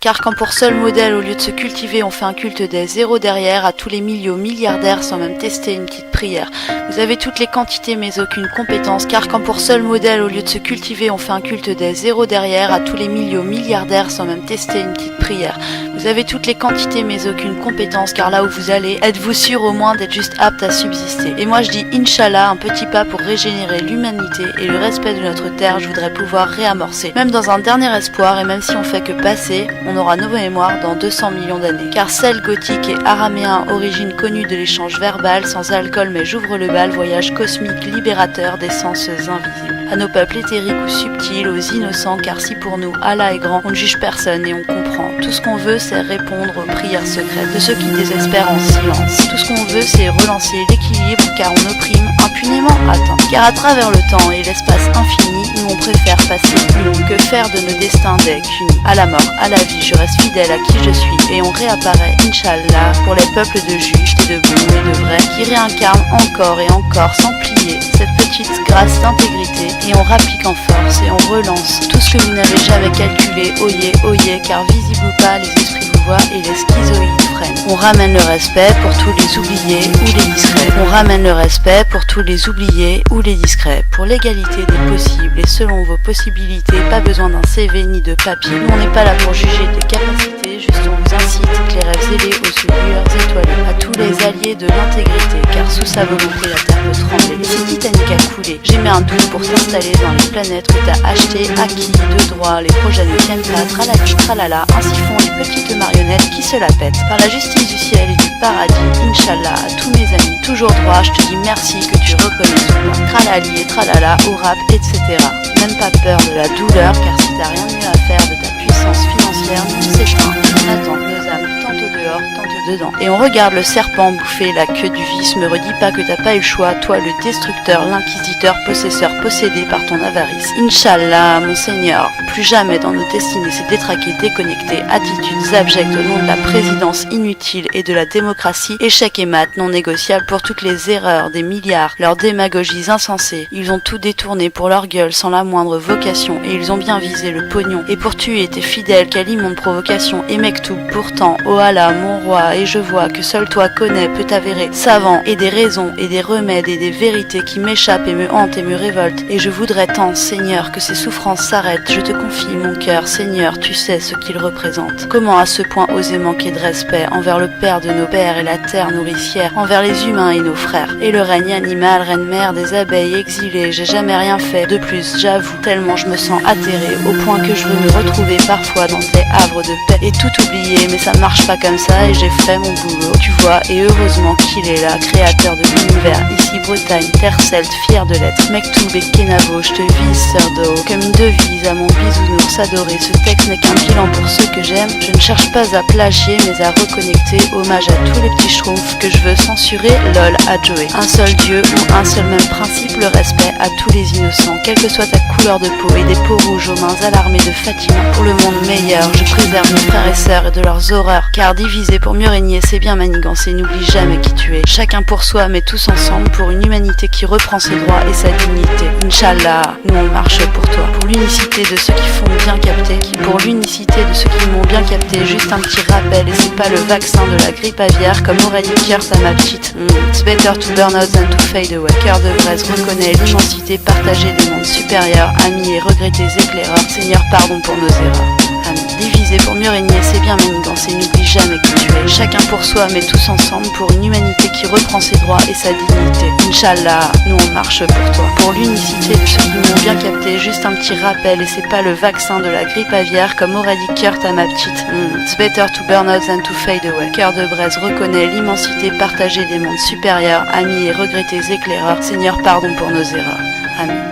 Car quand pour seul modèle, au lieu de se cultiver, on fait un culte des zéros derrière, à tous les milliardaires sans même tester une petite prière. Vous avez toutes les quantités mais aucune compétence, car quand pour seul modèle, au lieu de se cultiver, on fait un culte des zéros derrière, à tous les milliardaires sans même tester une petite prière. Vous avez toutes les quantités mais aucune compétence, car là où vous allez, êtes-vous sûr au moins d'être juste apte à subsister? Et moi je dis Inch'Allah, un petit pas pour régénérer l'humanité et le respect de notre terre, je voudrais pouvoir réamorcer. Même dans un dernier espoir, et même si on fait que passer, on aura nos mémoires dans 200 millions d'années. Car celle gothique et araméen, origine connue de l'échange verbal, sans alcool mais j'ouvre le bal, voyage cosmique libérateur des sens invisibles. À nos peuples éthériques ou subtils, aux innocents, car si pour nous Allah est grand, on ne juge personne et on comprend. Tout ce qu'on veut, c'est répondre aux prières secrètes de ceux qui désespèrent en silence. Tout ce qu'on veut, c'est relancer l'équilibre, car on opprime impunément. Car à travers le temps et l'espace infini, nous on préfère passer unis. Que faire de nos destins dès qu'unis? À la mort, à la vie, je reste fidèle à qui je suis, et on réapparaît, Inch'Allah, pour les peuples de justes et de bons et de vrais, qui réincarnent encore et encore, sans plier, cette petite grâce d'intégrité, et on rapplique en force, et on relance tout ce que vous n'avez jamais calculé, oyez, car visible ou pas, les esprits vous voient et les schizoïdes freinent. On ramène le respect pour tous les oubliés ou les discrets. On ramène le respect pour tous les oubliés ou les discrets. Pour l'égalité des possibles et selon vos possibilités, pas besoin d'un CV ni de papier. Nous on n'est pas là pour juger des capacités, juste on vous incite, que les rêves zélés aux lueurs étoilées. À tous les alliés de l'intégrité, car sous sa volonté la terre peut trembler. Si Titanic a coulé, j'émets un doute pour s'installer dans les planètes que t'as achetées, acquis, de droit, les projets ne tiennent pas, tralala, tralala, ainsi font les petites marionnettes qui se la pètent. Par la justice du ciel et du paradis, Inch'Allah, à tous mes amis, toujours droit, je te dis merci que tu reconnais tout. Tralali et tralala, au rap, etc. Même pas peur de la douleur, car si t'as rien de mieux à faire de ta puissance financière, c'est fin, on attend nos âmes, tantôt dehors, tantôt dedans. Et on regarde le serpent bouffer la queue du vice, me redis pas que t'as pas eu le choix, toi le destructeur, l'inquisiteur, possesseur, possédé par ton avarice. Inch'Allah, mon Seigneur, plus jamais dans nos destinées c'est détraqué, déconnecté, attitudes abjectes au nom de la présidence inutile et de la démocratie, échec et mat non négociable pour toutes les erreurs des milliards, leurs démagogies insensées. Ils ont tout détourné pour leur gueule sans la moindre vocation, et ils ont bien visé le pognon. Et pour tuer tes fidèles, quelle immonde provocation, et Mektoub pourtant, oh Allah, mon roi, et je vois que seul toi connais, peut t'avérer, savant, et des raisons, et des remèdes, et des vérités qui m'échappent et me hantent et me révoltent. Et je voudrais tant, Seigneur, que ces souffrances s'arrêtent. Je te confie mon cœur, Seigneur, tu sais ce qu'il représente. Comment à ce point oser manquer de respect envers le Père de nos pères et la terre nourricière, envers les humains et nos frères, et le règne animal, reine mère des abeilles exilées. J'ai jamais rien fait de plus, j'avoue, tellement je me sens atterrée, au point que je veux me retrouver parfois dans tes havres de paix et tout oublier, mais ça marche pas comme ça et j'ai fait mon boulot, tu vois, et heureusement qu'il est là, créateur de l'univers, ici Bretagne, terre celte, fière de l'être, Mektoub et Kenavo, je te vise, sœur d'eau, comme une devise à mon bisounours adoré. Ce texte n'est qu'un bilan pour ceux que j'aime, je ne cherche pas à plagier mais à reconnecter, hommage à tous les petits schtroumpfs que je veux censurer, lol à Joey. Un seul Dieu ou un seul même principe, le respect à tous les innocents, quelle que soit ta couleur de peau, et des peaux rouges aux mains alarmées de Fatima. Pour le monde meilleur, je préserve mes frères et sœurs et de leurs horreurs, car diviser pour mieux régner, c'est bien manigancer, n'oublie jamais qui tu es. Chacun pour soi, mais tous ensemble, pour une humanité qui reprend ses droits et sa dignité. Inch'Allah, nous on marche pour toi, pour l'unicité de ceux qui font bien capter, pour l'unicité de ceux qui m'ont bien capté, juste un petit rappel, et c'est pas le vaccin de la grippe aviaire, comme aurait dit Kurt à ma petite. It's better to burn out than to fade away. Cœur de braise reconnaît l'immensité partagée des mondes supérieurs, amis et regrettés éclaireurs, Seigneur pardon pour nos erreurs. Amis. Diviser pour mieux régner, c'est bien manigancer, n'oublie jamais qui tu es. Chacun pour soi, mais tous ensemble, pour une humanité qui reprend ses droits et sa dignité. Inch'Allah, nous on marche pour toi. Pour l'unicité de ceux qui m'ont bien capté, juste un petit rappel, et c'est pas le vaccin de la grippe aviaire, comme aurait dit Kurt à ma petite. It's better to burn out than to fade away. Cœur de braise reconnaît l'immensité partagée des mondes supérieurs, amis et regrettés éclaireurs, Seigneur pardon pour nos erreurs. Amen.